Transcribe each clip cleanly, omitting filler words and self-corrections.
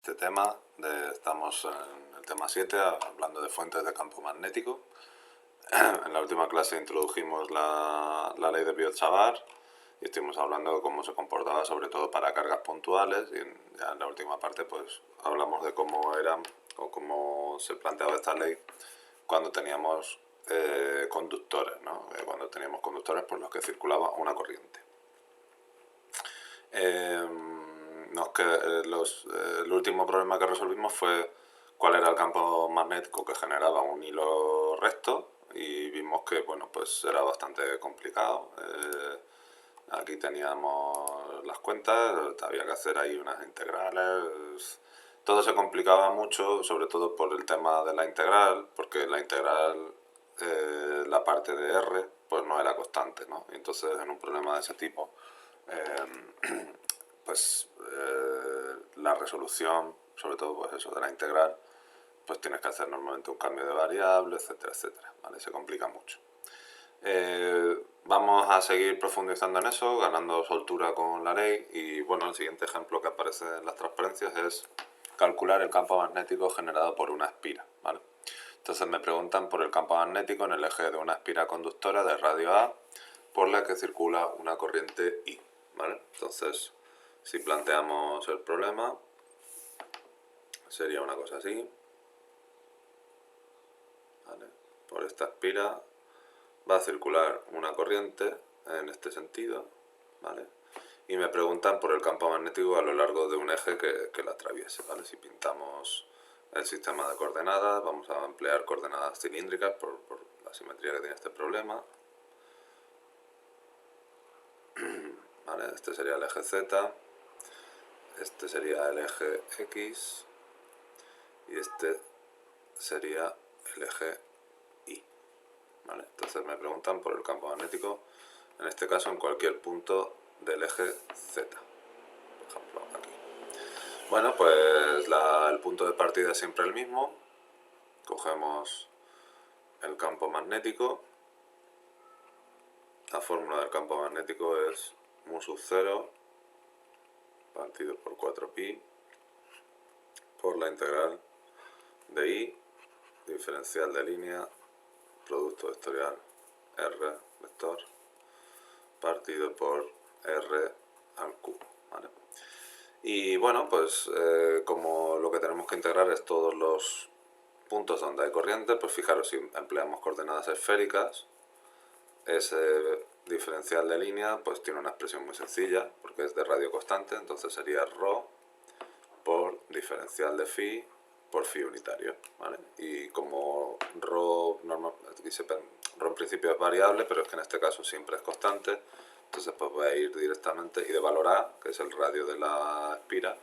Este tema, estamos en el tema 7, hablando de fuentes de campo magnético. En la última clase introdujimos la ley de Biot-Savart y estuvimos hablando de cómo se comportaba, sobre todo para cargas puntuales, y ya en la última parte pues hablamos de cómo eran o cómo se planteaba esta ley cuando teníamos conductores, ¿no? Cuando teníamos conductores por los que circulaba una corriente. El último problema que resolvimos fue cuál era el campo magnético que generaba un hilo recto, y vimos que bueno, pues era bastante complicado. Aquí teníamos las cuentas, había que hacer ahí unas integrales, todo se complicaba mucho, sobre todo por el tema de la integral, porque la integral, la parte de R, pues no era constante, ¿no? Y entonces en un problema de ese tipo, la resolución, sobre todo pues eso de la integral, pues tienes que hacer normalmente un cambio de variable, etcétera, etcétera, ¿vale? Se complica mucho. Vamos a seguir profundizando en eso, ganando soltura con la ley, y bueno, el siguiente ejemplo que aparece en las transparencias es calcular el campo magnético generado por una espira, ¿vale? Entonces me preguntan por el campo magnético en el eje de una espira conductora de radio A por la que circula una corriente I, ¿vale? Entonces, si planteamos el problema, sería una cosa así, ¿vale? Por esta espira va a circular una corriente en este sentido, ¿vale? Y me preguntan por el campo magnético a lo largo de un eje que la atraviese, ¿vale? Si pintamos el sistema de coordenadas, vamos a emplear coordenadas cilíndricas por la simetría que tiene este problema, ¿vale? Este sería el eje Z, este sería el eje X y este sería el eje Y, ¿vale? Entonces me preguntan por el campo magnético, en este caso en cualquier punto del eje Z, por ejemplo aquí. Bueno, pues el punto de partida es siempre el mismo. Cogemos el campo magnético. La fórmula del campo magnético es mu sub 0 partido por 4pi por la integral de I, diferencial de línea, producto vectorial R vector, partido por R al cubo, ¿vale? Y bueno, pues como lo que tenemos que integrar es todos los puntos donde hay corriente, pues fijaros, si empleamos coordenadas esféricas, ese diferencial de línea pues tiene una expresión muy sencilla, porque es de radio constante, entonces sería ρ por diferencial de phi por phi unitario, ¿vale? Y como ρ en principio es variable, pero es que en este caso siempre es constante, entonces pues voy a ir directamente, y de valor A, que es el radio de la espira,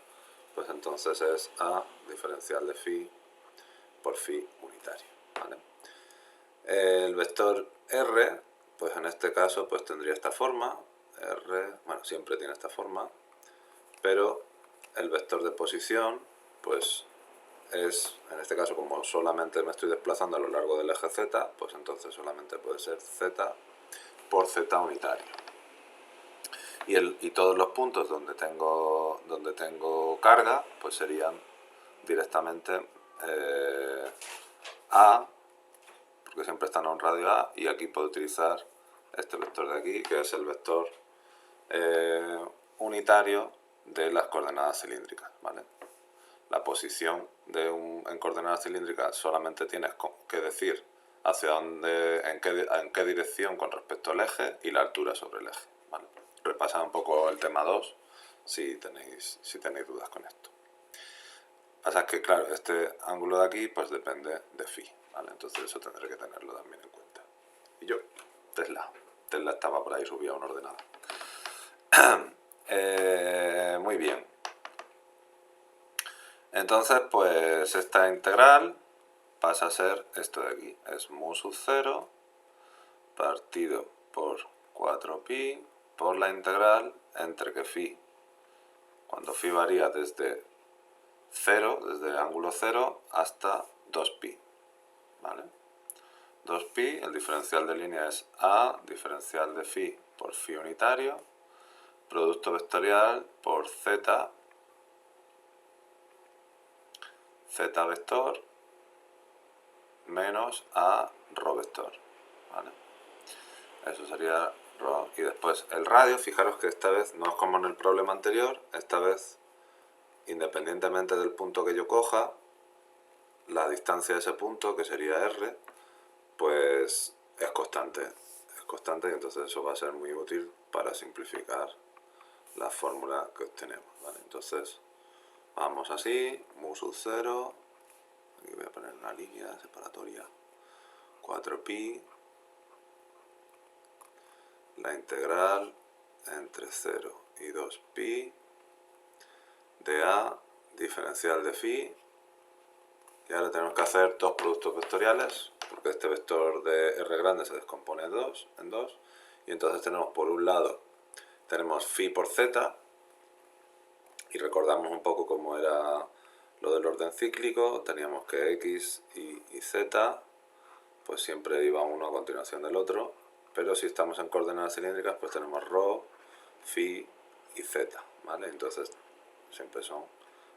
pues entonces es A diferencial de phi por phi unitario, ¿vale? El vector R, pues en este caso pues tendría esta forma, R, bueno, siempre tiene esta forma, pero el vector de posición, pues es, en este caso, como solamente me estoy desplazando a lo largo del eje Z, pues entonces solamente puede ser Z por Z unitario. Y todos los puntos donde tengo carga, pues serían directamente A, porque siempre están a un radio A, y aquí puedo utilizar este vector de aquí, que es el vector unitario de las coordenadas cilíndricas, ¿vale? La posición en coordenadas cilíndricas solamente tienes que decir hacia dónde, en qué dirección con respecto al eje, y la altura sobre el eje, ¿vale? Repasad un poco el tema 2 si tenéis dudas con esto. Pasa que, claro, este ángulo de aquí pues depende de phi, ¿vale? Entonces eso tendré que tenerlo también en cuenta. Y yo, Tesla estaba por ahí subida a un ordenador. Muy bien. Entonces, pues esta integral pasa a ser esto de aquí. Es mu sub 0 partido por 4pi por la integral entre que phi, cuando phi varía desde 0, desde el ángulo 0, hasta 2pi, ¿vale? 2pi, el diferencial de línea es A, diferencial de phi por phi unitario, producto vectorial por z z vector menos a rho vector, ¿vale? Eso sería rho. Y después el radio, fijaros que esta vez no es como en el problema anterior, esta vez, independientemente del punto que yo coja, la distancia de ese punto, que sería r, pues es constante. Es constante y entonces eso va a ser muy útil para simplificar la fórmula que obtenemos, ¿vale? Entonces, vamos así, mu sub 0, aquí voy a poner una línea separatoria, 4pi, la integral entre 0 y 2pi de a diferencial de phi, y ahora tenemos que hacer dos productos vectoriales, porque este vector de r grande se descompone en dos, y entonces tenemos por un lado, tenemos phi por z, y recordamos un poco cómo era lo del orden cíclico, teníamos que x y z, pues siempre iba uno a continuación del otro, pero si estamos en coordenadas cilíndricas, pues tenemos rho, phi y z, ¿vale? Entonces siempre son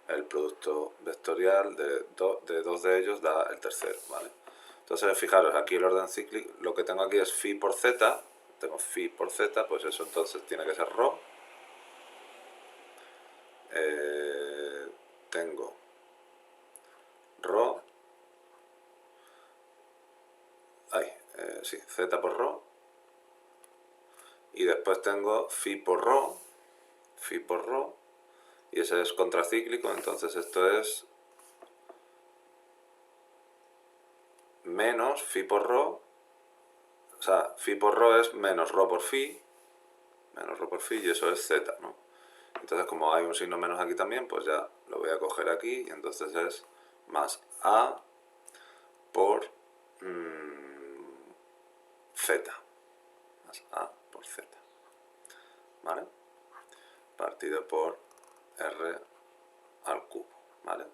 el producto vectorial de dos de ellos da el tercero, ¿vale? Entonces fijaros, aquí el orden cíclico, lo que tengo aquí es phi por z, tengo phi por z, pues eso entonces tiene que ser rho. Tengo rho, sí, z por rho, y después tengo phi por rho, y ese es contracíclico, entonces esto es menos phi por rho, o sea, phi por rho es menos rho por phi, y eso es z, ¿no? Entonces como hay un signo menos aquí también, pues ya lo voy a coger aquí, y entonces es más a por z, más a por z, ¿vale? Partido por r al cubo, ¿vale?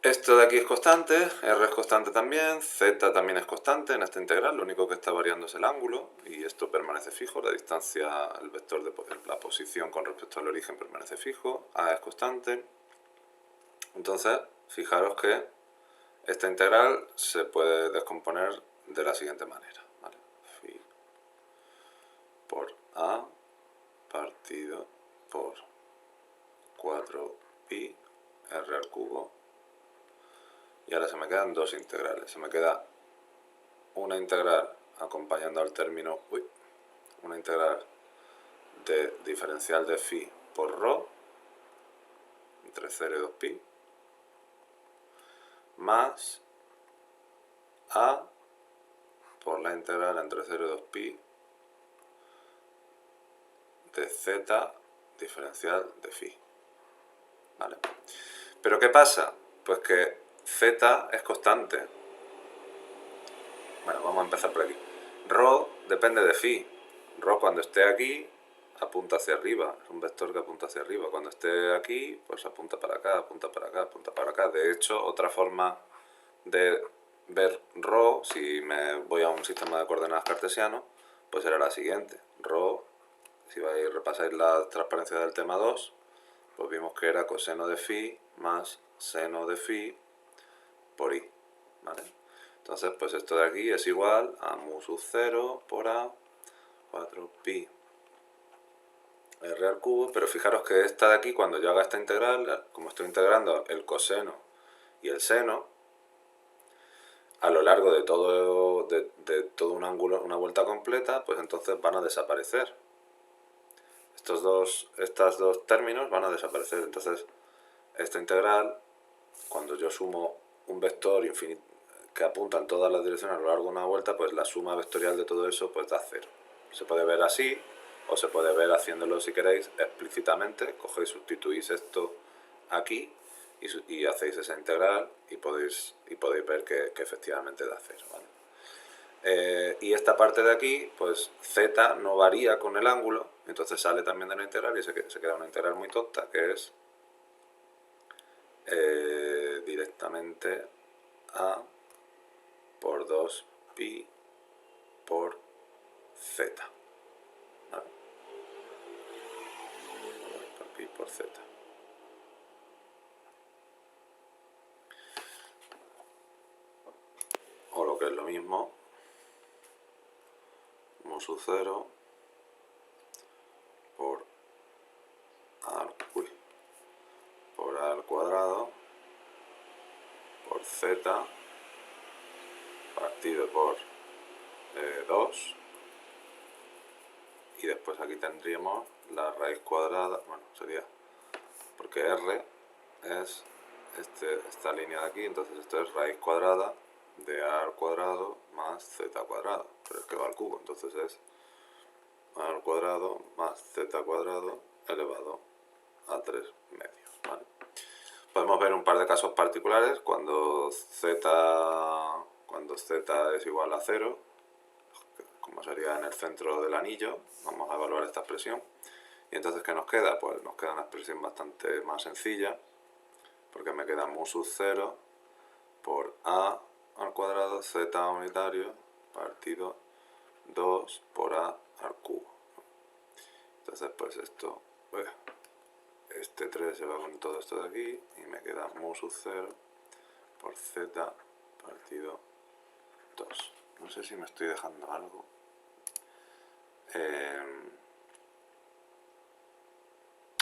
Esto de aquí es constante, r es constante también, z también es constante en esta integral, lo único que está variando es el ángulo, y esto permanece fijo, la distancia, el vector de la posición con respecto al origen permanece fijo, a es constante. Entonces, fijaros que esta integral se puede descomponer de la siguiente manera, ¿vale? Phi por a partido por 4pi r al cubo. Y ahora se me quedan dos integrales. Se me queda una integral acompañando al término, una integral de diferencial de phi por rho, entre 0 y 2pi, más a por la integral entre 0 y 2pi de z diferencial de phi. ¿Vale? Pero ¿qué pasa? Pues que z es constante. Bueno, vamos a empezar por aquí. Rho depende de phi. Rho cuando esté aquí apunta hacia arriba, es un vector que apunta hacia arriba. Cuando esté aquí, pues apunta para acá, apunta para acá, apunta para acá. De hecho, otra forma de ver rho, si me voy a un sistema de coordenadas cartesiano, pues era la siguiente. Rho, si vais a repasáis la transparencia del tema 2, pues vimos que era coseno de phi más seno de phi por i, ¿vale? Entonces, pues esto de aquí es igual a mu sub 0 por a 4pi r al cubo, pero fijaros que esta de aquí, cuando yo haga esta integral, como estoy integrando el coseno y el seno, a lo largo de todo un ángulo, una vuelta completa, pues entonces van a desaparecer. Estos dos términos van a desaparecer. Entonces, esta integral, cuando yo sumo un vector infinito que apunta en todas las direcciones a lo largo de una vuelta, pues la suma vectorial de todo eso pues da 0. Se puede ver así, o se puede ver haciéndolo, si queréis, explícitamente. Cogéis, sustituís esto aquí y hacéis esa integral y podéis ver que efectivamente da 0, ¿vale? Y esta parte de aquí, pues z no varía con el ángulo, entonces sale también de la integral y se queda una integral muy tonta, que es directamente a por 2pi por z, ¿vale? Por pi por z. que es lo mismo, mu sub 0 por a al cuadrado por z partido por 2, y después aquí tendríamos la raíz cuadrada, bueno, sería, porque r es esta línea de aquí, entonces esto es raíz cuadrada de a al cuadrado más z cuadrado, pero es que va al cubo, entonces es a al cuadrado más z cuadrado elevado a 3 medios, ¿vale? Podemos ver un par de casos particulares cuando z es igual a 0, como sería en el centro del anillo. Vamos a evaluar esta expresión. Y entonces, ¿qué nos queda? Pues nos queda una expresión bastante más sencilla, porque me queda mu sub 0 por a al cuadrado z unitario partido 2 por a al cubo. Entonces, pues esto, este 3 se va con todo esto de aquí y me queda mu sub 0 por z partido 2. No sé si me estoy dejando algo.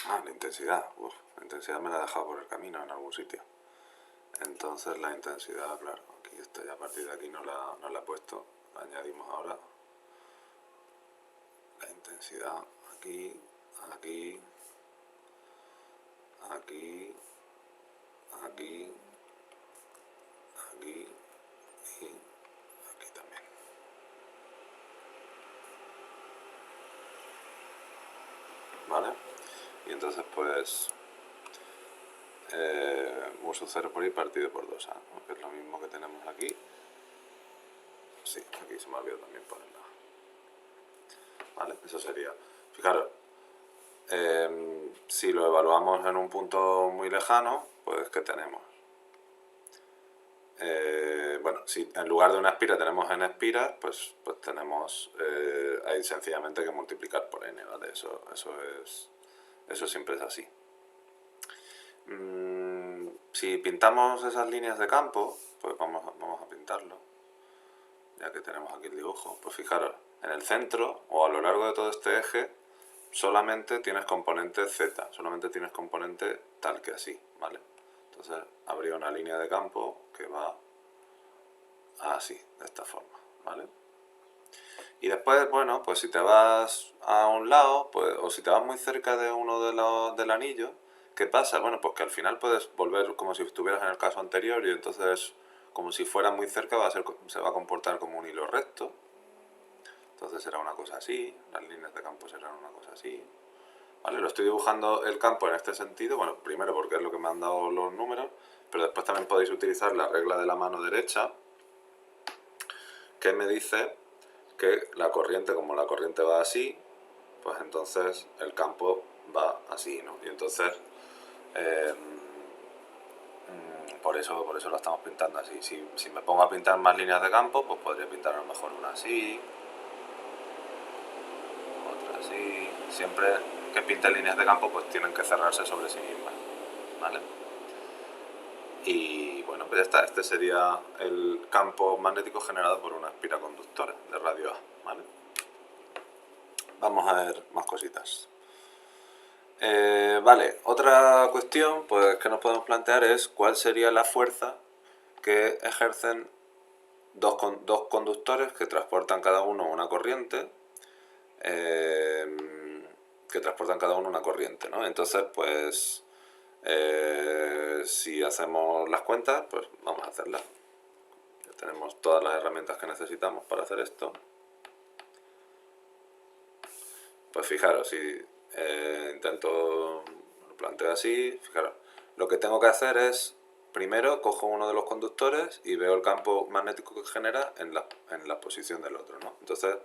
La intensidad. La intensidad me la he dejado por el camino en algún sitio. Entonces la intensidad, claro, aquí está, ya a partir de aquí no la he puesto, la añadimos ahora. La intensidad aquí, aquí, aquí, aquí, aquí y aquí también. ¿Vale? Y entonces pues mu sub 0 por i partido por 2a, ¿no? Que es lo mismo que tenemos aquí. Sí, aquí se me ha olvidado también ponerla. ¿Vale? Eso sería. Fijaros, si lo evaluamos en un punto muy lejano, pues ¿qué tenemos? Bueno, si en lugar de una espira tenemos n espiras, pues tenemos ahí sencillamente que multiplicar por n, ¿vale? Eso siempre es así. Si pintamos esas líneas de campo, pues vamos a pintarlo, ya que tenemos aquí el dibujo. Pues fijaros, en el centro o a lo largo de todo este eje solamente tienes componente z, solamente tienes componente tal que así, ¿vale? Entonces habría una línea de campo que va así, de esta forma, ¿vale? Y después, bueno, pues si te vas a un lado, pues, o si te vas muy cerca de uno del anillo, ¿qué pasa? Bueno, pues que al final puedes volver como si estuvieras en el caso anterior y entonces, como si fuera muy cerca, se va a comportar como un hilo recto. Entonces será una cosa así, las líneas de campo serán una cosa así. ¿Vale? Lo estoy dibujando el campo en este sentido, bueno, primero porque es lo que me han dado los números, pero después también podéis utilizar la regla de la mano derecha, que me dice que la corriente, como la corriente va así, pues entonces el campo va así, ¿no? Y entonces, por eso lo estamos pintando así. Si me pongo a pintar más líneas de campo, pues podría pintar a lo mejor una así, otra así. Siempre que pinte líneas de campo, pues tienen que cerrarse sobre sí mismas, ¿vale? Y bueno, pues ya está. Este sería el campo magnético generado por una espira conductora de radio A, ¿vale? Vamos a ver más cositas. Vale, otra cuestión pues, que nos podemos plantear es cuál sería la fuerza que ejercen dos conductores que transportan cada uno una corriente, ¿no? Entonces, pues, si hacemos las cuentas, pues vamos a hacerlas. Ya tenemos todas las herramientas que necesitamos para hacer esto. Pues fijaros, si lo planteo así, fijaros, lo que tengo que hacer es, primero cojo uno de los conductores y veo el campo magnético que genera en la posición del otro, ¿no? Entonces,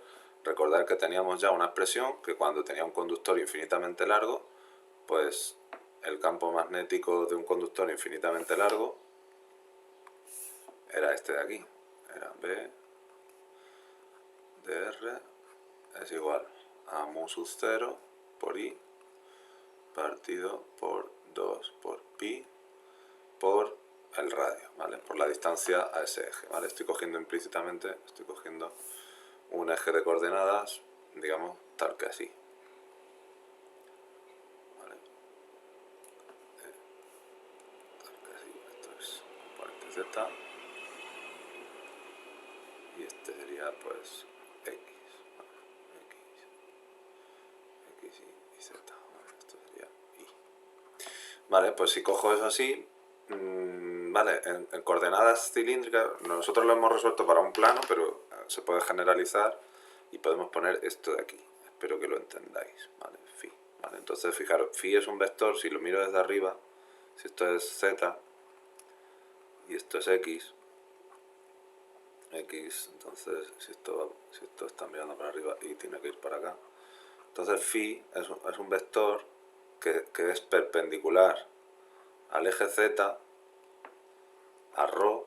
recordar que teníamos ya una expresión que cuando tenía un conductor infinitamente largo, pues el campo magnético de un conductor infinitamente largo era este de aquí, era B de R es igual a mu sub 0 por I partido por 2 por pi por el radio. ¿vale? Por la distancia a ese eje, ¿vale? Estoy cogiendo implícitamente, estoy cogiendo un eje de coordenadas, digamos, tal que así. ¿Vale? Tal que así, esto es componente z, y este sería pues x, ¿vale? X y z, ¿vale? Esto sería y. Vale, pues si cojo eso así, vale, en coordenadas cilíndricas, nosotros lo hemos resuelto para un plano, pero se puede generalizar y podemos poner esto de aquí. Espero que lo entendáis, ¿vale? Phi, ¿vale? Entonces, fijaros, phi es un vector, si lo miro desde arriba, si esto es z y esto es x, entonces si esto está mirando para arriba y tiene que ir para acá. Entonces phi es un vector que es perpendicular al eje z, a ρ,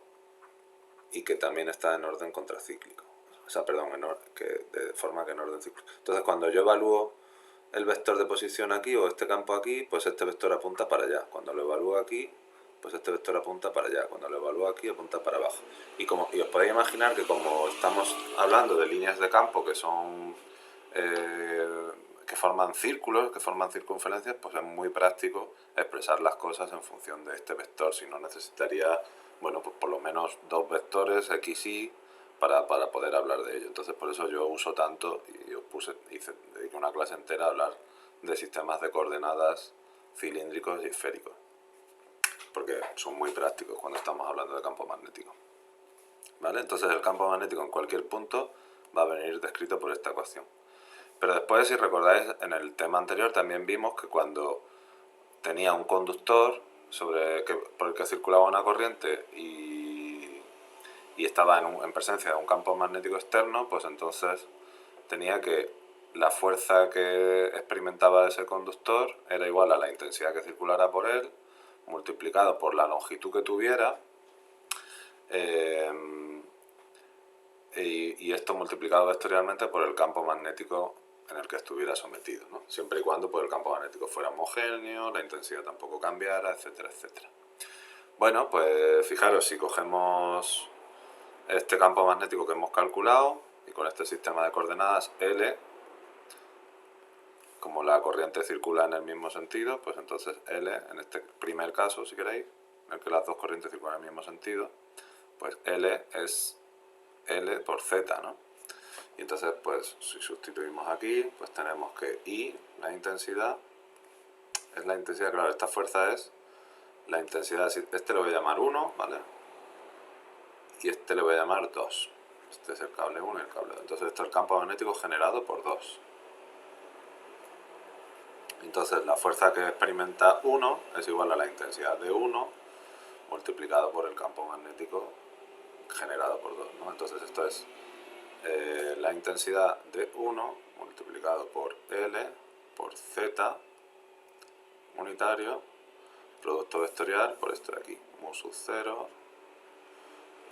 y que también está en orden contracíclico. O sea, perdón, de forma que en orden cíclico. Entonces, cuando yo evalúo el vector de posición aquí o este campo aquí, pues este vector apunta para allá. Cuando lo evalúo aquí, pues este vector apunta para allá. Cuando lo evalúo aquí, apunta para abajo. Y os podéis imaginar que como estamos hablando de líneas de campo que son que forman círculos, que forman circunferencias, pues es muy práctico expresar las cosas en función de este vector. Si no, necesitaría, bueno, pues por lo menos dos vectores, x, y, para poder hablar de ello. Entonces, por eso yo uso tanto, y yo dediqué una clase entera a hablar de sistemas de coordenadas cilíndricos y esféricos, porque son muy prácticos cuando estamos hablando de campo magnético. ¿Vale? Entonces el campo magnético en cualquier punto va a venir descrito por esta ecuación. Pero después, si recordáis, en el tema anterior también vimos que cuando tenía un conductor por el que circulaba una corriente y estaba en presencia de un campo magnético externo, pues entonces tenía que la fuerza que experimentaba ese conductor era igual a la intensidad que circulara por él, multiplicado por la longitud que tuviera, y esto multiplicado vectorialmente por el campo magnético en el que estuviera sometido, ¿no? Siempre y cuando pues, el campo magnético fuera homogéneo, la intensidad tampoco cambiara, etcétera, etcétera. Bueno, pues fijaros, si cogemos este campo magnético que hemos calculado y con este sistema de coordenadas L, como la corriente circula en el mismo sentido, pues entonces L, en este primer caso, si queréis, en el que las dos corrientes circulan en el mismo sentido, pues L es L por Z, ¿no? Y entonces, pues, si sustituimos aquí, pues tenemos que I, la intensidad, es la intensidad, claro, esta fuerza es la intensidad, este lo voy a llamar 1, ¿vale? Y este le voy a llamar 2. Este es el cable 1 y el cable 2. Entonces esto es el campo magnético generado por 2. Entonces la fuerza que experimenta 1 es igual a la intensidad de 1 multiplicado por el campo magnético generado por 2, ¿no? Entonces esto es la intensidad de 1 multiplicado por L por Z unitario, producto vectorial por esto de aquí, mu sub 0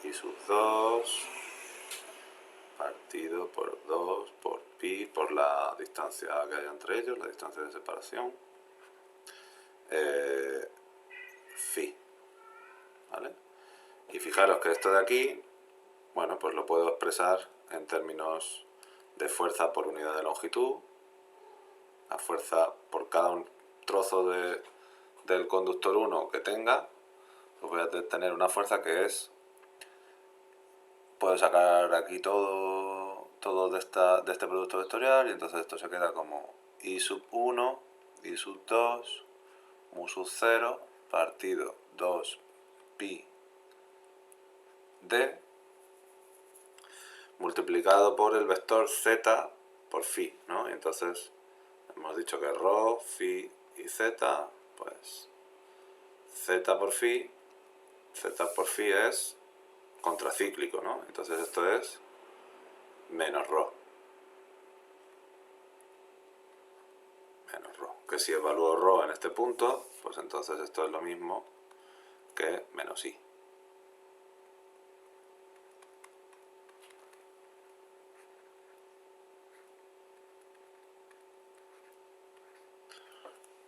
y sub 2 partido por 2 por pi, por la distancia que hay entre ellos, la distancia de separación, phi, ¿vale? Y fijaros que esto de aquí, bueno, pues lo puedo expresar en términos de fuerza por unidad de longitud, la fuerza por cada trozo del conductor 1 que tenga, pues voy a tener una fuerza que es, puedo sacar aquí todo de este producto vectorial y entonces esto se queda como I sub 1, I sub 2, mu sub 0 partido 2 pi d multiplicado por el vector z por phi, ¿no? Y entonces hemos dicho que ρ, phi y z, pues z por phi es contracíclico, ¿no? Entonces esto es menos ρ. Que si evalúo ρ en este punto, pues entonces esto es lo mismo que menos i.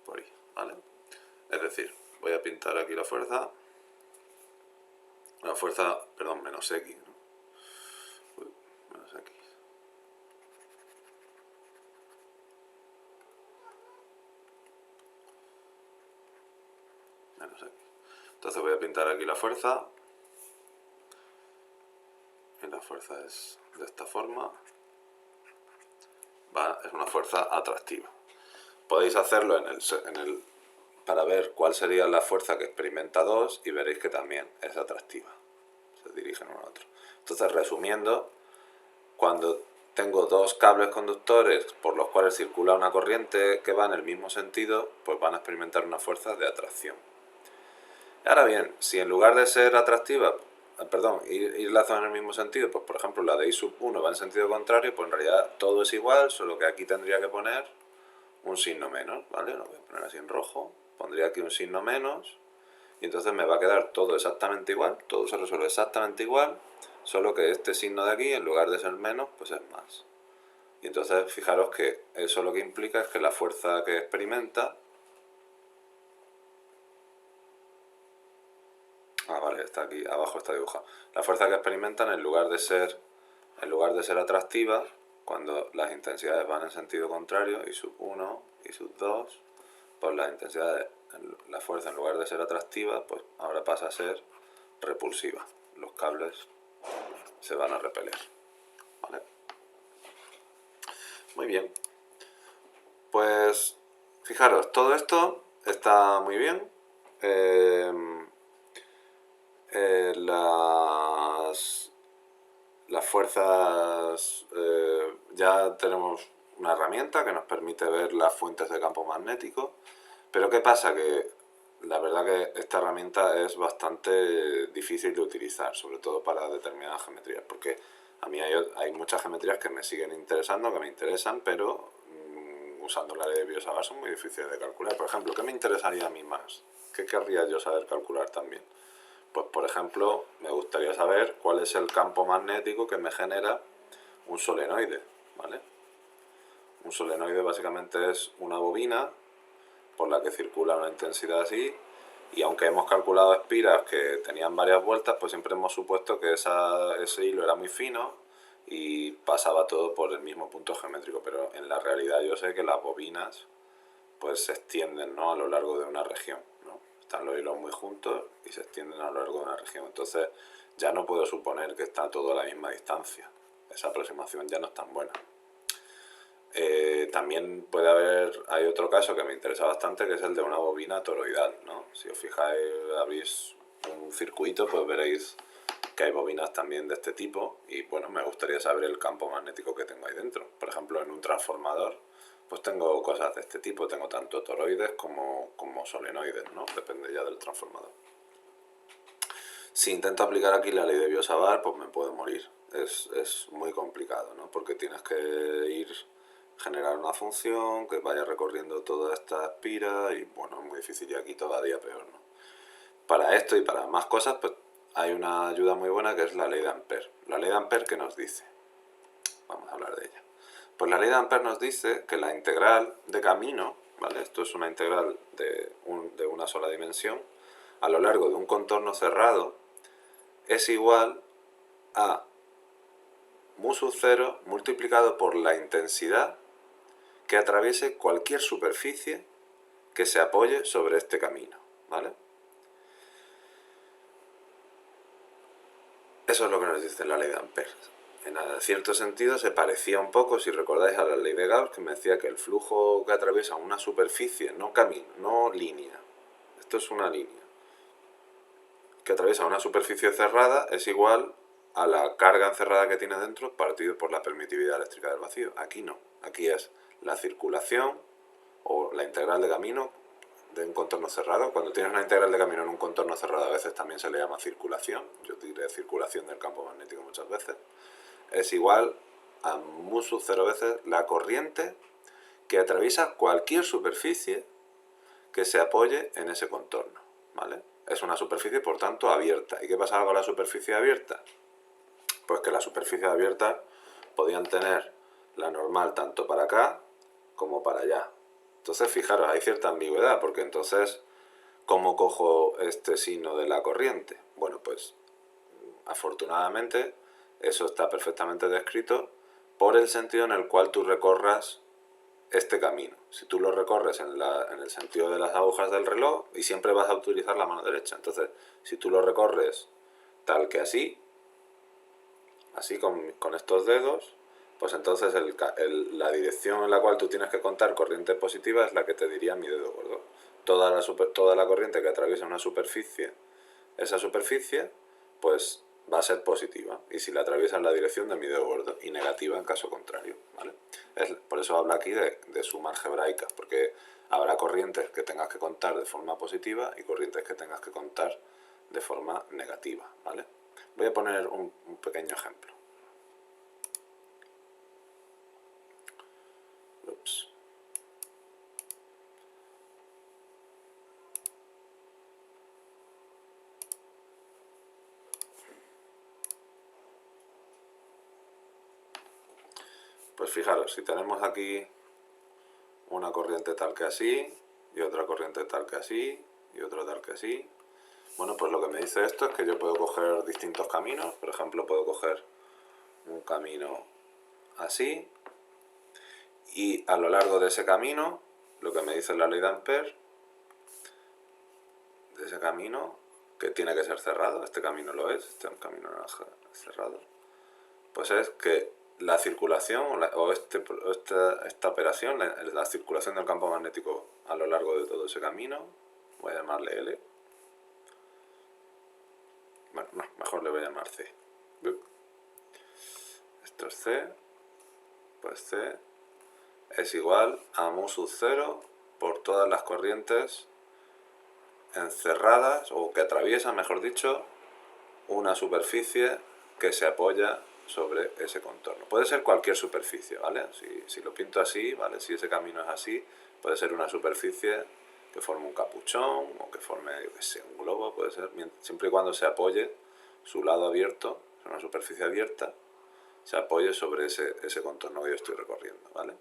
Por ahí, ¿vale? Es decir, voy a pintar aquí la fuerza. la fuerza, perdón, menos X, ¿no? Uy, menos X. Menos X. Entonces voy a pintar aquí la fuerza. Y la fuerza es de esta forma. Es una fuerza atractiva. Podéis hacerlo para ver cuál sería la fuerza que experimenta 2 y veréis que también es atractiva. Se dirigen uno a otro. Entonces, resumiendo, cuando tengo dos cables conductores por los cuales circula una corriente que va en el mismo sentido, pues van a experimentar una fuerza de atracción. Ahora bien, si en lugar de ser atractiva, ir la zona en el mismo sentido, pues por ejemplo la de I sub 1 va en sentido contrario, pues en realidad todo es igual, solo que aquí tendría que poner un signo menos, ¿vale? Lo voy a poner así en rojo, pondría aquí un signo menos, y entonces me va a quedar todo exactamente igual, todo se resuelve exactamente igual, solo que este signo de aquí, en lugar de ser menos, pues es más. Y entonces fijaros que eso lo que implica es que la fuerza que experimenta... vale, está aquí, abajo está dibujado. La fuerza que experimentan, en lugar de ser atractiva, cuando las intensidades van en sentido contrario, I sub 1, I sub 2, pues las intensidades, la fuerza en lugar de ser atractiva, pues ahora pasa a ser repulsiva. Los cables se van a repeler. ¿Vale? Muy bien. Pues fijaros, todo esto está muy bien. Las fuerzas, ya tenemos una herramienta que nos permite ver las fuentes de campo magnético, pero ¿qué pasa? Que la verdad que esta herramienta es bastante difícil de utilizar, sobre todo para determinadas geometrías, porque a mí hay muchas geometrías que me siguen interesando, que me interesan, pero usando la ley de Biot-Savart son muy difíciles de calcular. Por ejemplo, ¿qué me interesaría a mí más? ¿Qué querría yo saber calcular también? Pues por ejemplo, me gustaría saber cuál es el campo magnético que me genera un solenoide, ¿vale? Un solenoide básicamente es una bobina por la que circula una intensidad así, y aunque hemos calculado espiras que tenían varias vueltas, pues siempre hemos supuesto que ese hilo era muy fino y pasaba todo por el mismo punto geométrico, pero en la realidad yo sé que las bobinas pues se extienden, ¿no?, a lo largo de una región, ¿no? Están los hilos muy juntos y se extienden a lo largo de una región. Entonces ya no puedo suponer que está todo a la misma distancia. Esa aproximación ya no es tan buena. También hay otro caso que me interesa bastante, que es el de una bobina toroidal, ¿no? Si os fijáis, abrís un circuito, pues veréis que hay bobinas también de este tipo, y bueno, me gustaría saber el campo magnético que tengo ahí dentro. Por ejemplo, en un transformador, pues tengo cosas de este tipo, tengo tanto toroides como solenoides, ¿no? Depende ya del transformador. Si intento aplicar aquí la ley de Biot-Savart, pues me puedo morir. Es muy complicado, ¿no? Porque tienes que generar una función que vaya recorriendo toda esta espira, y bueno, es muy difícil, y aquí todavía peor, ¿no? Para esto y para más cosas, pues hay una ayuda muy buena, que es la ley de Ampère. La ley de Ampère, ¿qué nos dice? Vamos a hablar de ella. Pues la ley de Ampère nos dice que la integral de camino, ¿vale? Esto es una integral de una sola dimensión, a lo largo de un contorno cerrado, es igual a mu sub 0 multiplicado por la intensidad que atraviese cualquier superficie que se apoye sobre este camino, ¿vale? Eso es lo que nos dice la ley de Ampère. En cierto sentido se parecía un poco, si recordáis, a la ley de Gauss, que me decía que el flujo que atraviesa una superficie, no camino, no línea, esto es una línea, que atraviesa una superficie cerrada, es igual a la carga encerrada que tiene dentro partido por la permitividad eléctrica del vacío. Aquí no, aquí es la circulación o la integral de camino de un contorno cerrado. Cuando tienes una integral de camino en un contorno cerrado, a veces también se le llama circulación, yo diré circulación del campo magnético muchas veces, es igual a mu sub 0 veces la corriente que atraviesa cualquier superficie que se apoye en ese contorno, ¿vale? Es una superficie, por tanto, abierta. ¿Y qué pasaba con la superficie abierta? Pues que las superficies abiertas podían tener la normal tanto para acá como para allá. Entonces, fijaros, hay cierta ambigüedad, porque entonces, ¿cómo cojo este signo de la corriente? Bueno, pues afortunadamente, eso está perfectamente descrito por el sentido en el cual tú recorras este camino. Si tú lo recorres en el sentido de las agujas del reloj, y siempre vas a utilizar la mano derecha, entonces si tú lo recorres tal que así con estos dedos, pues entonces la dirección en la cual tú tienes que contar corriente positiva es la que te diría mi dedo gordo. Toda la corriente que atraviesa una superficie, esa superficie, pues va a ser positiva, y si la atraviesa en la dirección de mi dedo gordo, y negativa en caso contrario, ¿vale? Por eso habla aquí de suma algebraica, porque habrá corrientes que tengas que contar de forma positiva y corrientes que tengas que contar de forma negativa, ¿vale? Voy a poner un pequeño ejemplo. Ups. Pues fijaros, si tenemos aquí una corriente tal que así, y otra corriente tal que así, y otra tal que así, bueno, pues lo que me dice esto es que yo puedo coger distintos caminos. Por ejemplo, puedo coger un camino así, y a lo largo de ese camino, lo que me dice la ley de Ampère, de ese camino, que tiene que ser cerrado, este camino lo es, este es un camino naranja cerrado, pues es que la circulación esta operación, la circulación del campo magnético a lo largo de todo ese camino, voy a llamarle L, bueno, no, mejor le voy a llamar C. Esto es C, pues C es igual a mu sub 0 por todas las corrientes encerradas, o que atraviesan, mejor dicho, una superficie que se apoya sobre ese contorno. Puede ser cualquier superficie, ¿vale? Si lo pinto así, ¿vale? Si ese camino es así, puede ser una superficie que forme un capuchón, o que forme, yo qué sé, un globo, puede ser, siempre y cuando se apoye su lado abierto, es una superficie abierta, se apoye sobre ese contorno que yo estoy recorriendo, ¿vale?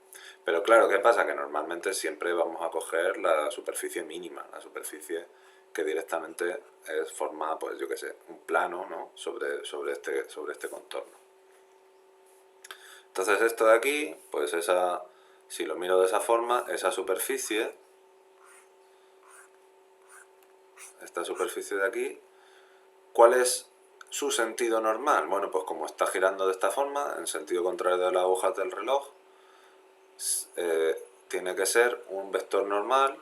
Pero claro, ¿qué pasa? Que normalmente siempre vamos a coger la superficie mínima, la superficie que directamente forma, pues yo qué sé, un plano, ¿no? sobre este contorno. Entonces esto de aquí, pues si lo miro de esa forma, esa superficie, esta superficie de aquí, ¿cuál es su sentido normal? Bueno, pues como está girando de esta forma, en sentido contrario de las agujas del reloj, tiene que ser un vector normal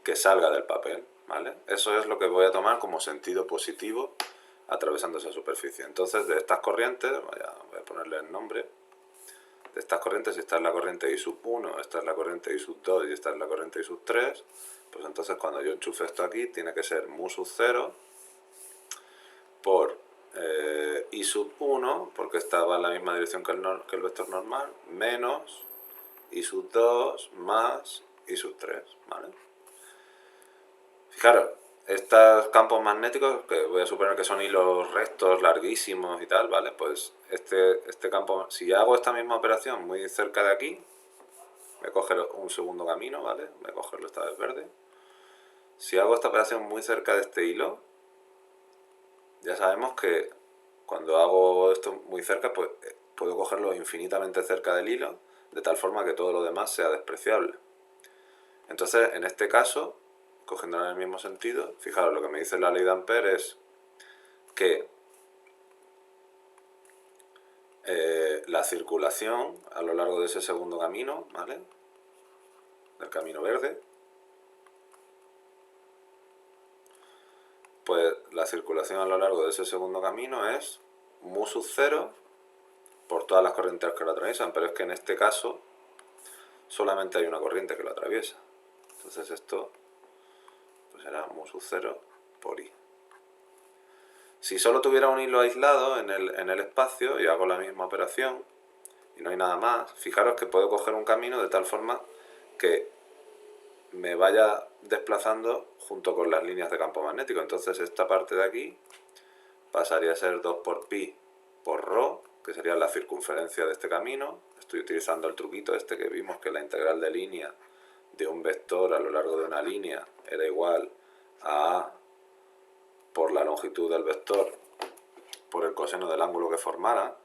que salga del papel, ¿vale? Eso es lo que voy a tomar como sentido positivo atravesando esa superficie. Entonces, de estas corrientes, voy a ponerle el nombre, de estas corrientes, esta es la corriente I sub 1, esta es la corriente I sub 2 y esta es la corriente I sub 3, pues entonces cuando yo enchufe esto aquí, tiene que ser mu sub 0 por I sub 1, porque esta va en la misma dirección que el vector normal, menos I sub 2 más I sub 3, ¿vale? Fijaros, estos campos magnéticos, que voy a suponer que son hilos rectos, larguísimos y tal, ¿vale? Pues este campo, si hago esta misma operación muy cerca de aquí, voy a coger un segundo camino, ¿vale? Voy a cogerlo esta vez verde. Si hago esta operación muy cerca de este hilo, ya sabemos que cuando hago esto muy cerca, pues puedo cogerlo infinitamente cerca del hilo, de tal forma que todo lo demás sea despreciable. Entonces, en este caso, cogiéndolo en el mismo sentido, fijaros, lo que me dice la ley de Ampère es que la circulación a lo largo de ese segundo camino, ¿vale? Del camino verde, pues la circulación a lo largo de ese segundo camino es mu sub 0 por todas las corrientes que lo atraviesan, pero es que en este caso solamente hay una corriente que lo atraviesa. Entonces esto pues será mu sub 0 por I. Si solo tuviera un hilo aislado en el espacio y hago la misma operación y no hay nada más, fijaros que puedo coger un camino de tal forma que me vaya desplazando junto con las líneas de campo magnético. Entonces esta parte de aquí pasaría a ser 2 por pi por rho, que sería la circunferencia de este camino. Estoy utilizando el truquito este que vimos, que la integral de línea de un vector a lo largo de una línea era igual a por la longitud del vector por el coseno del ángulo que formara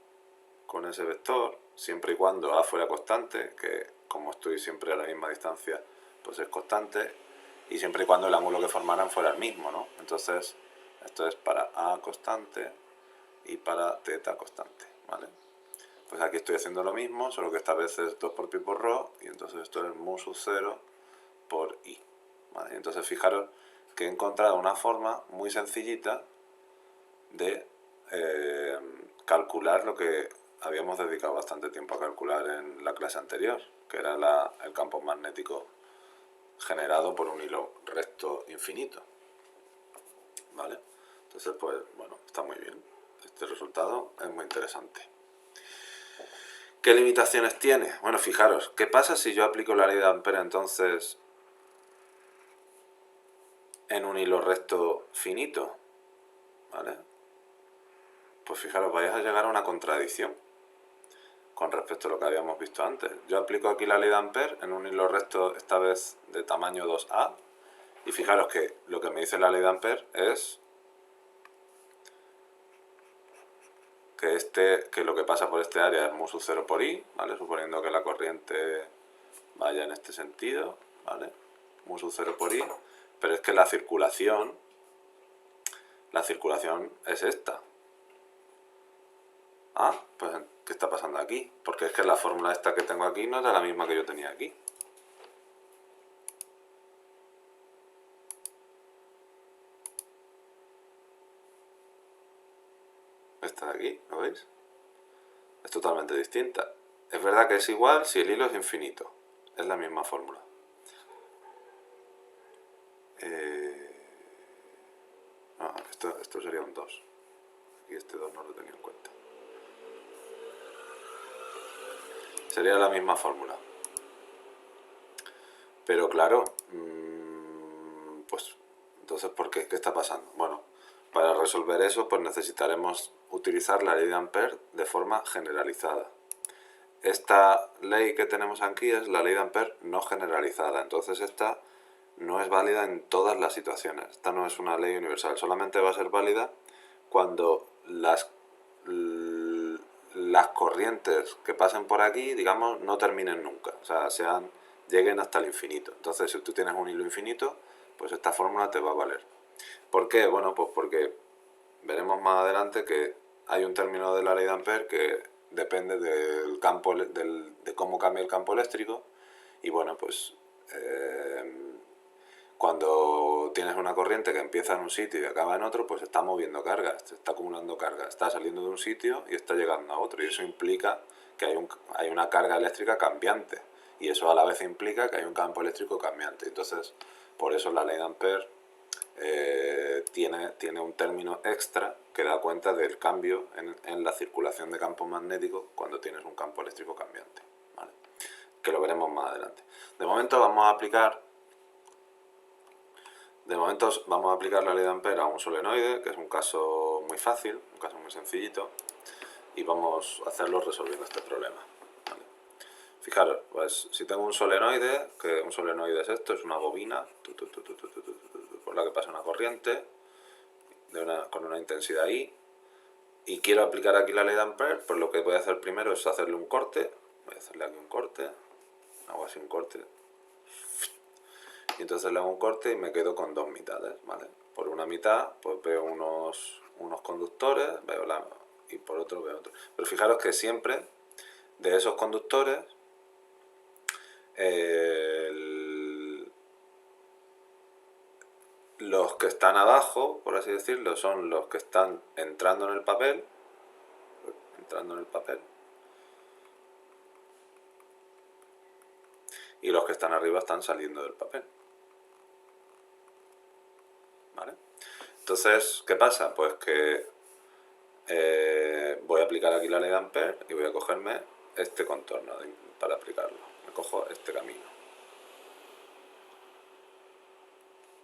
con ese vector, siempre y cuando a fuera constante, que como estoy siempre a la misma distancia, pues es constante, y siempre y cuando el ángulo que formaran fuera el mismo, ¿no? Entonces, esto es para a constante y para teta constante, ¿vale? Pues aquí estoy haciendo lo mismo, solo que esta vez es 2 por pi por rho, y entonces esto es mu sub 0 por i, ¿vale? Entonces fijaros que he encontrado una forma muy sencillita de calcular lo que habíamos dedicado bastante tiempo a calcular en la clase anterior, que era el campo magnético generado por un hilo recto infinito, ¿vale? Entonces, pues, bueno, está muy bien. Este resultado es muy interesante. ¿Qué limitaciones tiene? Bueno, fijaros, ¿qué pasa si yo aplico la ley de Ampère entonces en un hilo recto finito? ¿Vale? Pues fijaros, vais a llegar a una contradicción con respecto a lo que habíamos visto antes. Yo aplico aquí la ley de Ampère en un hilo recto, esta vez de tamaño 2A, y fijaros que lo que me dice la ley de Ampère es que lo que pasa por este área es mu sub 0 por i, ¿vale? Suponiendo que la corriente vaya en este sentido, ¿vale? Mu sub 0 por i, pero es que la circulación es esta. Ah, pues ¿qué está pasando aquí? Porque es que la fórmula esta que tengo aquí no es la misma que yo tenía aquí. Esta de aquí, ¿lo veis? Es totalmente distinta. Es verdad que es igual si el hilo es infinito. Es la misma fórmula. No, esto sería un 2. Y este 2 no lo tenía en cuenta. Sería la misma fórmula. Pero claro, pues entonces ¿por qué? ¿Qué está pasando? Bueno, para resolver eso pues necesitaremos utilizar la ley de Ampère de forma generalizada. Esta ley que tenemos aquí es la ley de Ampère no generalizada, entonces esta no es válida en todas las situaciones. Esta no es una ley universal, solamente va a ser válida cuando las corrientes que pasen por aquí, digamos, no terminen nunca, o sea, lleguen hasta el infinito. Entonces, si tú tienes un hilo infinito, pues esta fórmula te va a valer. ¿Por qué? Bueno, pues porque veremos más adelante que hay un término de la ley de Ampère que depende del campo, de cómo cambia el campo eléctrico, y bueno, pues cuando tienes una corriente que empieza en un sitio y acaba en otro, pues está moviendo carga, se está acumulando carga, está saliendo de un sitio y está llegando a otro, y eso implica que hay una carga eléctrica cambiante, y eso a la vez implica que hay un campo eléctrico cambiante. Entonces, por eso la ley de Ampère tiene un término extra que da cuenta del cambio en la circulación de campos magnéticos cuando tienes un campo eléctrico cambiante, ¿vale? Que lo veremos más adelante. De momento vamos a aplicar la ley de Ampère a un solenoide, que es un caso muy fácil, un caso muy sencillito, y vamos a hacerlo resolviendo este problema, ¿vale? Fijaros, pues si tengo un solenoide, que un solenoide es esto, es una bobina por la que pasa una corriente con una intensidad I, y quiero aplicar aquí la ley de Ampère, pues lo que voy a hacer primero es hacerle un corte. Voy a hacerle aquí un corte, hago así un corte, y entonces le hago un corte y me quedo con dos mitades, ¿vale? Por una mitad pues veo unos conductores, y por otro veo otro. Pero fijaros que siempre de esos conductores los que están abajo, por así decirlo, son los que están entrando en el papel, y los que están arriba están saliendo del papel, ¿vale? Entonces, ¿qué pasa? Pues que voy a aplicar aquí la ley de Ampère y voy a cogerme este contorno para aplicarlo. Me cojo este camino,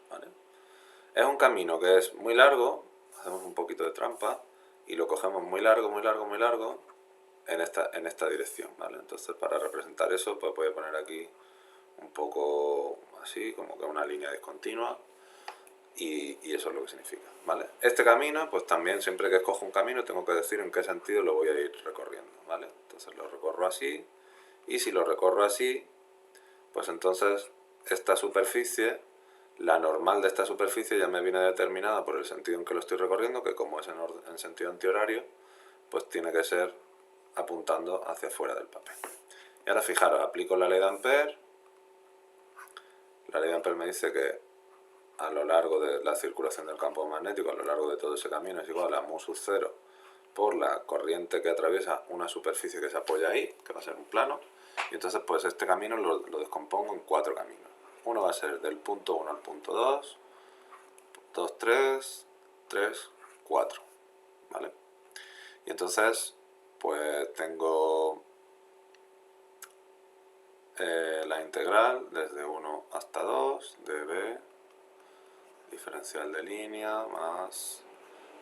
¿vale? Es un camino que es muy largo, hacemos un poquito de trampa y lo cogemos muy largo, muy largo, muy largo en esta dirección, ¿vale? Entonces, para representar eso, pues voy a poner aquí un poco así, como que una línea discontinua, y eso es lo que significa, ¿vale? Este camino, pues también siempre que escojo un camino tengo que decir en qué sentido lo voy a ir recorriendo, ¿vale? Entonces lo recorro así, y si lo recorro así, pues entonces esta superficie, la normal de esta superficie ya me viene determinada por el sentido en que lo estoy recorriendo, que como es en sentido antihorario, pues tiene que ser apuntando hacia fuera del papel. Y ahora fijaros, aplico la ley de Ampère. La ley de Ampère me dice que a lo largo de la circulación del campo magnético, a lo largo de todo ese camino, es igual a mu sub 0 por la corriente que atraviesa una superficie que se apoya ahí, que va a ser un plano. Y entonces pues este camino lo descompongo en 4 caminos. Uno va a ser del punto 1 al punto 2, 2, 3, 3, 4, ¿vale? Y entonces pues tengo la integral desde 1 hasta 2 de b, diferencial de línea, más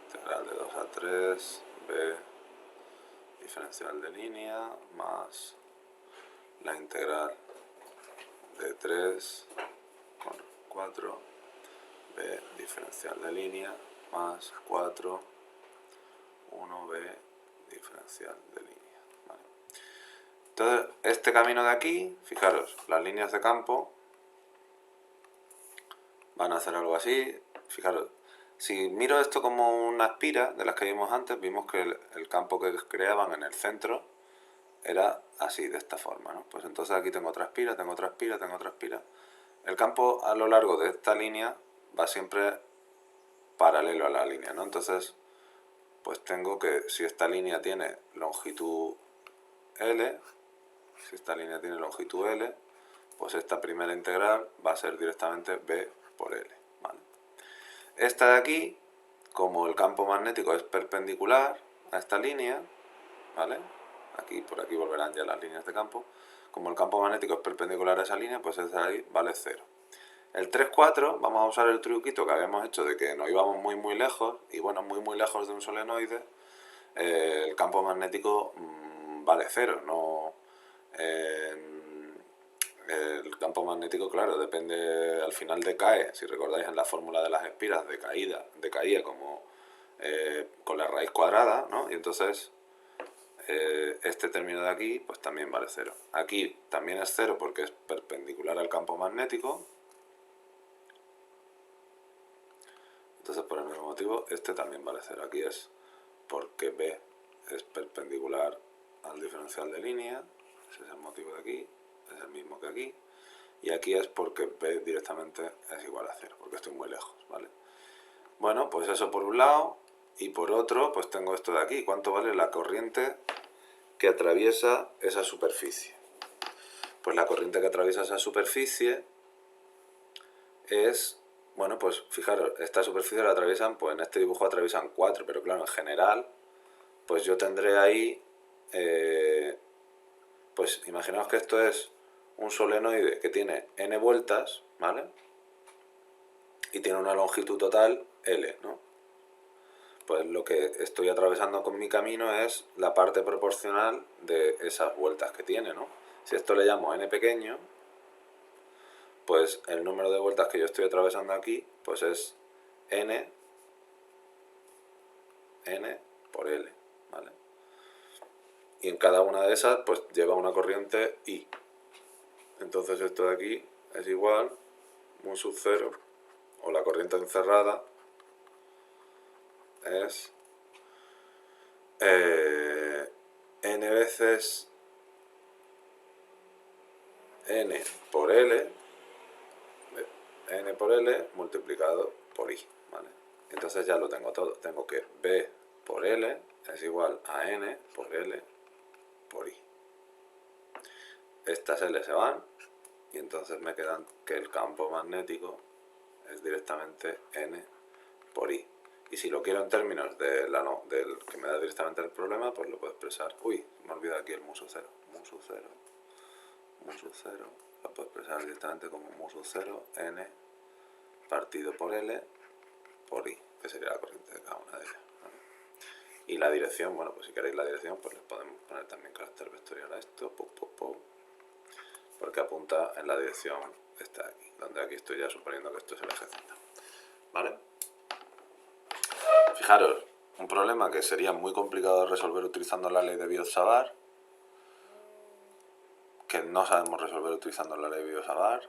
integral de 2 a 3, b, diferencial de línea, más la integral de 3 con 4, b, diferencial de línea, más 4, 1b, diferencial de línea. ¿Vale? Entonces, este camino de aquí, fijaros, las líneas de campo van a hacer algo así. Fijaros, si miro esto como una espira de las que vimos antes, vimos que el campo que creaban en el centro era así, de esta forma, ¿no? Pues entonces aquí tengo otra espira, tengo otra espira, tengo otra espira. El campo a lo largo de esta línea va siempre paralelo a la línea, ¿no? Entonces, pues tengo que, si esta línea tiene longitud L, si esta línea tiene longitud L, pues esta primera integral va a ser directamente B por L, ¿vale? Esta de aquí, como el campo magnético es perpendicular a esta línea, ¿vale? Aquí, por aquí volverán ya las líneas de campo. Como el campo magnético es perpendicular a esa línea, pues esa de ahí vale 0. El 3, 4, vamos a usar el truquito que habíamos hecho de que nos íbamos muy lejos, y bueno, muy lejos de un solenoide, el campo magnético vale 0, no... el campo magnético, claro, depende, al final decae, si recordáis en la fórmula de las espiras, decaía como con la raíz cuadrada, ¿no? Y entonces este término de aquí pues también vale 0. Aquí también es 0 porque es perpendicular al campo magnético. Entonces por el mismo motivo este también vale 0. Aquí es porque B es perpendicular al diferencial de línea. Ese es el motivo de aquí, es el mismo que aquí. Y aquí es porque B directamente es igual a 0, porque estoy muy lejos, ¿vale? Bueno, pues eso por un lado. Y por otro, pues tengo esto de aquí. ¿Cuánto vale la corriente que atraviesa esa superficie? Pues la corriente que atraviesa esa superficie es, bueno, pues fijaros, esta superficie la atraviesan, pues en este dibujo atraviesan 4, pero claro, en general, pues yo tendré ahí, pues imaginaos que esto es un solenoide que tiene n vueltas, ¿vale? Y tiene una longitud total L, ¿no? Pues lo que estoy atravesando con mi camino es la parte proporcional de esas vueltas que tiene, ¿no? Si esto le llamo n pequeño, pues el número de vueltas que yo estoy atravesando aquí, pues es n por L, ¿vale? Y en cada una de esas, pues lleva una corriente I. Entonces esto de aquí es igual mu sub 0, o la corriente encerrada, es n veces n por L, n por L multiplicado por I, ¿vale? Entonces ya lo tengo todo. Tengo que B por L es igual a n por L por I. Estas L se van y entonces me quedan que el campo magnético es directamente n por I. Y si lo quiero en términos de del que me da directamente el problema, pues lo puedo expresar. Uy, me he olvidado aquí el mu sub 0. Mu sub 0. Mu sub 0. Lo puedo expresar directamente como mu sub 0 n partido por L por I, que sería la corriente de cada una de ellas, ¿vale? Y la dirección, bueno, pues si queréis la dirección, pues les podemos poner también carácter vectorial a esto, porque apunta en la dirección esta de aquí, donde aquí estoy ya suponiendo que esto es el eje Z. ¿vale? Fijaros, un problema que sería muy complicado de resolver utilizando la ley de Biot-Savart, que no sabemos resolver utilizando la ley de Biot-Savart.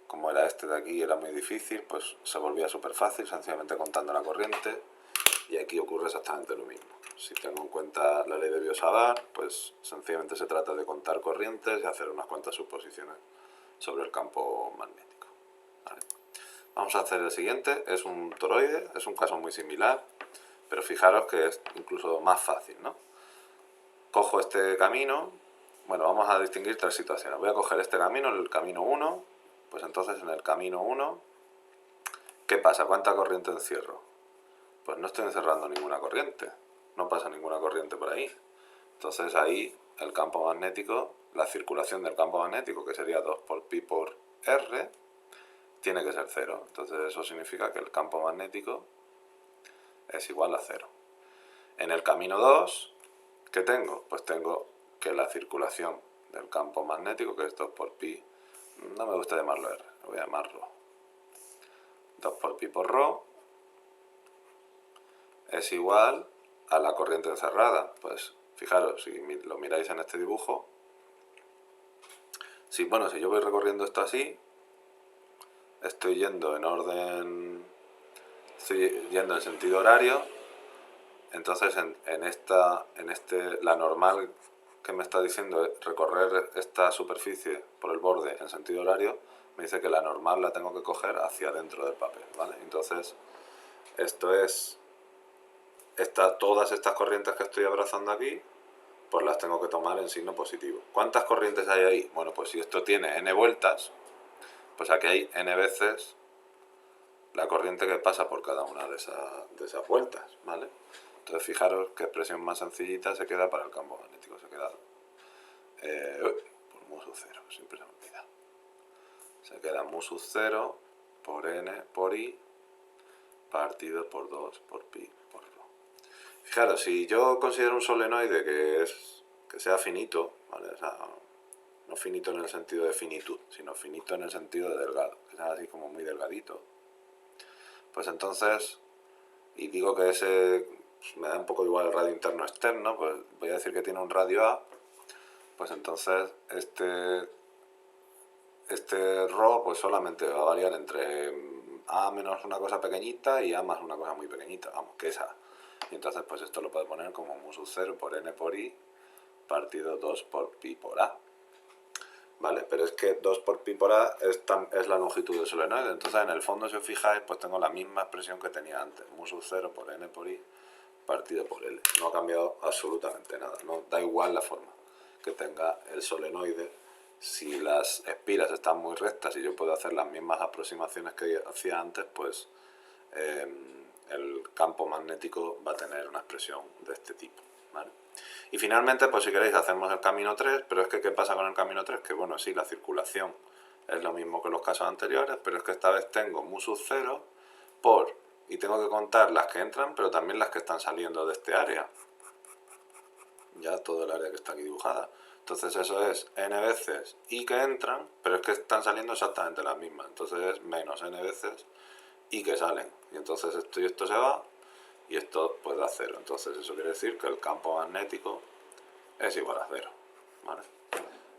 Como era este de aquí, era muy difícil, pues se volvía súper fácil, sencillamente contando la corriente, y aquí ocurre exactamente lo mismo. Si tengo en cuenta la ley de Biot-Savart, pues sencillamente se trata de contar corrientes y hacer unas cuantas suposiciones sobre el campo magnético, ¿vale? Vamos a hacer el siguiente, es un toroide, es un caso muy similar, pero fijaros que es incluso más fácil, ¿no? Cojo este camino, bueno, vamos a distinguir tres situaciones. Voy a coger este camino, el camino 1, pues entonces en el camino 1, ¿qué pasa? ¿Cuánta corriente encierro? Pues no estoy encerrando ninguna corriente, no pasa ninguna corriente por ahí. Entonces ahí el campo magnético, la circulación del campo magnético, que sería 2 por pi por r, tiene que ser 0. Entonces eso significa que el campo magnético es igual a 0. En el camino 2, ¿qué tengo? Pues tengo que la circulación del campo magnético, que es 2 por pi, no me gusta llamarlo R, lo voy a llamarlo 2 por pi por ρ, es igual a la corriente encerrada. Pues fijaros, si lo miráis en este dibujo, si yo voy recorriendo esto así, estoy yendo en orden, estoy yendo en sentido horario, entonces la normal que me está diciendo recorrer esta superficie por el borde en sentido horario, me dice que la normal la tengo que coger hacia dentro del papel, ¿vale? Entonces, esto es, todas estas corrientes que estoy abrazando aquí, pues las tengo que tomar en signo positivo. ¿Cuántas corrientes hay ahí? Bueno, pues si esto tiene n vueltas, pues aquí hay n veces la corriente que pasa por cada una de esas vueltas, ¿vale? Entonces fijaros qué expresión más sencillita se queda para el campo magnético. Se queda por mu sub 0, siempre se me olvida. Se queda mu sub 0 por n por i partido por 2 por pi por ρ. Fijaros, si yo considero un solenoide que sea finito, ¿vale? O sea, no finito en el sentido de finitud, sino finito en el sentido de delgado, que sea así como muy delgadito, pues entonces, y digo que ese me da un poco igual el radio interno externo, pues voy a decir que tiene un radio A, pues entonces este ρ pues solamente va a variar entre A menos una cosa pequeñita y A más una cosa muy pequeñita, vamos, que es A. Y entonces pues esto lo puedo poner como mu sub 0 por n por i partido 2 por pi por A. ¿Vale? Pero es que 2 por pi por A es la longitud del solenoide, entonces en el fondo, si os fijáis, pues tengo la misma expresión que tenía antes, mu sub 0 por n por i partido por L. No ha cambiado absolutamente nada, no da igual la forma que tenga el solenoide. Si las espiras están muy rectas y yo puedo hacer las mismas aproximaciones que hacía antes, pues el campo magnético va a tener una expresión de este tipo, ¿vale? Y finalmente, pues si queréis, hacemos el camino 3, pero es que ¿qué pasa con el camino 3? Que bueno, sí, la circulación es lo mismo que los casos anteriores, pero es que esta vez tengo mu sub 0 y tengo que contar las que entran, pero también las que están saliendo de este área. Ya todo el área que está aquí dibujada. Entonces eso es n veces i que entran, pero es que están saliendo exactamente las mismas. Entonces es menos n veces i que salen. Y entonces esto y esto se va, y esto pues da 0. Entonces eso quiere decir que el campo magnético es igual a 0, ¿vale?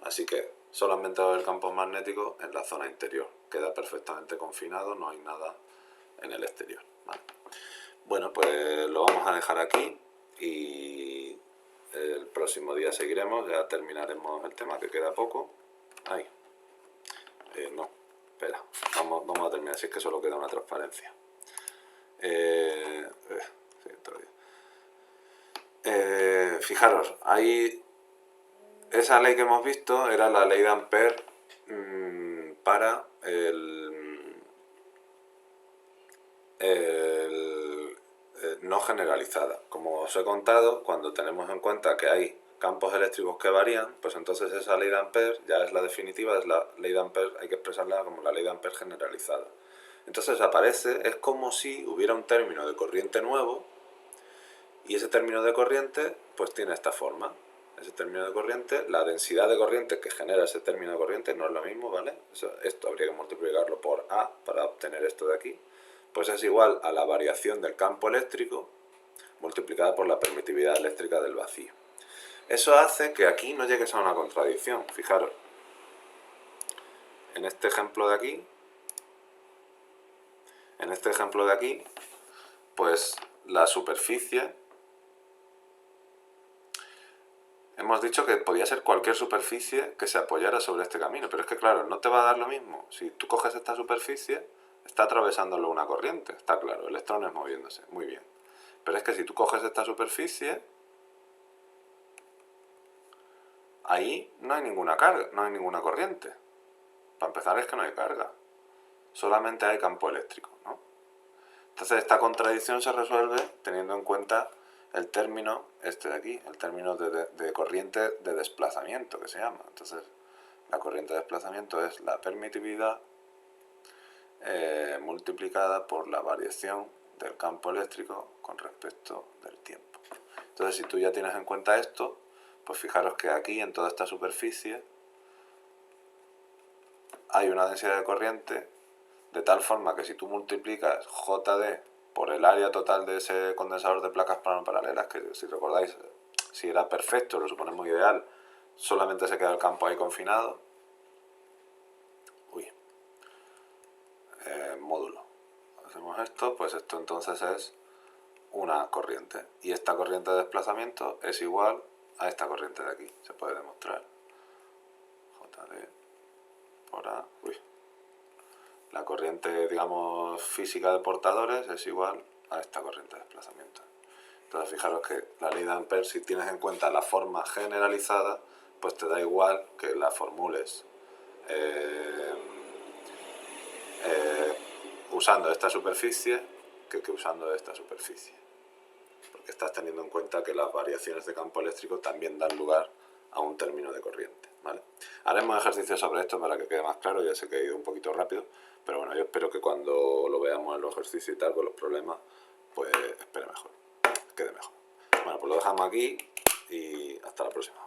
Así que solamente va a haber campo magnético en la zona interior. Queda perfectamente confinado, no hay nada en el exterior, ¿vale? Bueno, pues lo vamos a dejar aquí y el próximo día seguiremos, ya terminaremos el tema, que queda poco. Ay, no, espera, vamos a terminar, si es que solo queda una transparencia. Fijaros, ahí esa ley que hemos visto era la ley de Ampère para no generalizada. Como os he contado, cuando tenemos en cuenta que hay campos eléctricos que varían, pues entonces esa ley de Ampère ya es la definitiva, es la ley de Ampère, hay que expresarla como la ley de Ampère generalizada. Entonces aparece, es como si hubiera un término de corriente nuevo, y ese término de corriente pues tiene esta forma. Ese término de corriente, la densidad de corriente que genera ese término de corriente no es lo mismo, ¿vale? Esto habría que multiplicarlo por A para obtener esto de aquí. pues es igual a la variación del campo eléctrico multiplicada por la permitividad eléctrica del vacío. Eso hace que aquí no llegues a una contradicción. Fijaros, en este ejemplo de aquí, pues la superficie, hemos dicho que podía ser cualquier superficie que se apoyara sobre este camino, pero es que claro, no te va a dar lo mismo. Si tú coges esta superficie, está atravesándolo una corriente, está claro, electrones moviéndose, muy bien. Pero es que si tú coges esta superficie, ahí no hay ninguna carga, no hay ninguna corriente. Para empezar es que no hay carga, solamente hay campo eléctrico, ¿no? Entonces esta contradicción se resuelve teniendo en cuenta el término este de aquí, el término de corriente de desplazamiento que se llama. Entonces la corriente de desplazamiento es la permitividad multiplicada por la variación del campo eléctrico con respecto del tiempo. Entonces si tú ya tienes en cuenta esto, pues fijaros que aquí en toda esta superficie hay una densidad de corriente de tal forma que si tú multiplicas JD por el área total de ese condensador de placas plano-paralelas, que si recordáis, si era perfecto, lo suponemos ideal, solamente se queda el campo ahí confinado, módulo. Hacemos esto, pues esto entonces es una corriente. Y esta corriente de desplazamiento es igual a esta corriente de aquí, se puede demostrar. JD por A, la corriente, digamos, física de portadores es igual a esta corriente de desplazamiento. Entonces fijaros que la ley de Ampère, si tienes en cuenta la forma generalizada, pues te da igual que la formules usando esta superficie que usando esta superficie, porque estás teniendo en cuenta que las variaciones de campo eléctrico también dan lugar a un término de corriente, ¿vale? Haremos ejercicios sobre esto para que quede más claro. Ya sé que he ido un poquito rápido, pero bueno, yo espero que cuando lo veamos en los ejercicios y tal, con los problemas, pues espere mejor, quede mejor. Bueno, pues lo dejamos aquí y hasta la próxima.